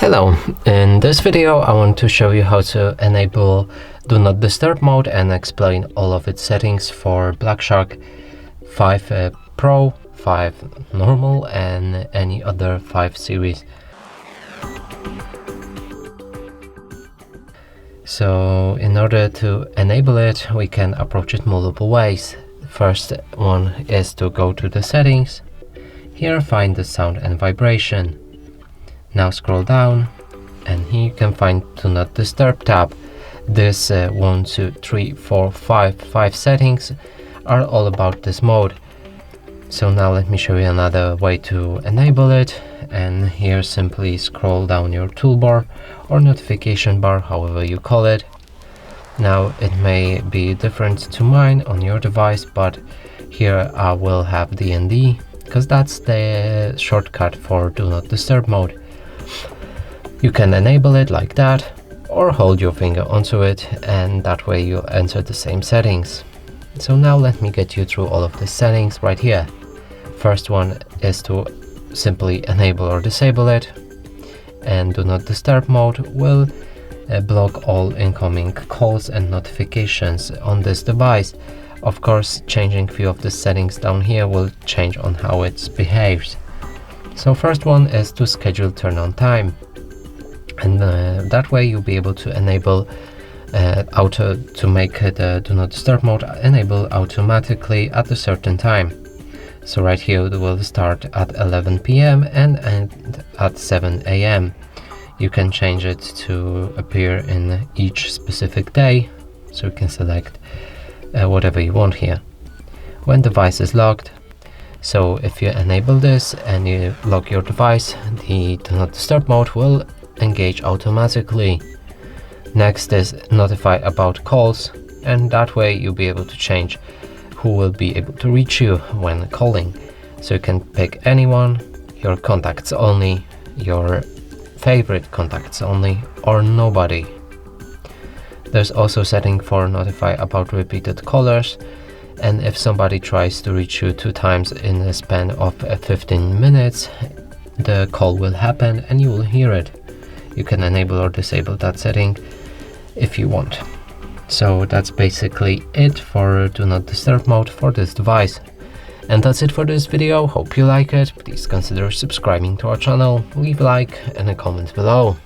Hello, in this video I want to show you how to enable Do Not Disturb mode and explain all of its settings for Black Shark 5 Pro, 5 Normal and any other 5 series. So in order to enable it, we can approach it multiple ways. First one is to go to the settings. Here find the sound and vibration. Now scroll down and here you can find Do Not Disturb tab. This 1, 2, 3, 4, 5 settings are all about this mode. So now let me show you another way to enable it, and here simply scroll down your toolbar or notification bar, however you call it. Now it may be different to mine on your device, but here I will have DND because that's the shortcut for Do Not Disturb mode. You can enable it like that or hold your finger onto it, and that way you'll enter the same settings. So now let me get you through all of the settings right here. First one is to simply enable or disable it, and Do Not Disturb mode will block all incoming calls and notifications on this device. Of course, changing few of the settings down here will change on how it behaves. So first one is to schedule turn on time, and that way you'll be able to enable auto to make the Do Not Disturb mode enable automatically at a certain time. So right here it will start at 11 p.m. and end at 7 a.m. You can change it to appear in each specific day, so you can select whatever you want here. When device is locked, so if you enable this and you lock your device, the Do Not Disturb mode will engage automatically. Next is notify about calls, and that way you'll be able to change who will be able to reach you when calling. So you can pick anyone, your contacts only, your favorite contacts only, or nobody. There's also setting for notify about repeated callers, and if somebody tries to reach you 2 times in a span of 15 minutes, the call will happen and you will hear it. You can enable or disable that setting if you want. So that's basically it for Do Not Disturb mode for this device. And that's it for this video. Hope you like it. Please consider subscribing to our channel, leave a like and a comment below.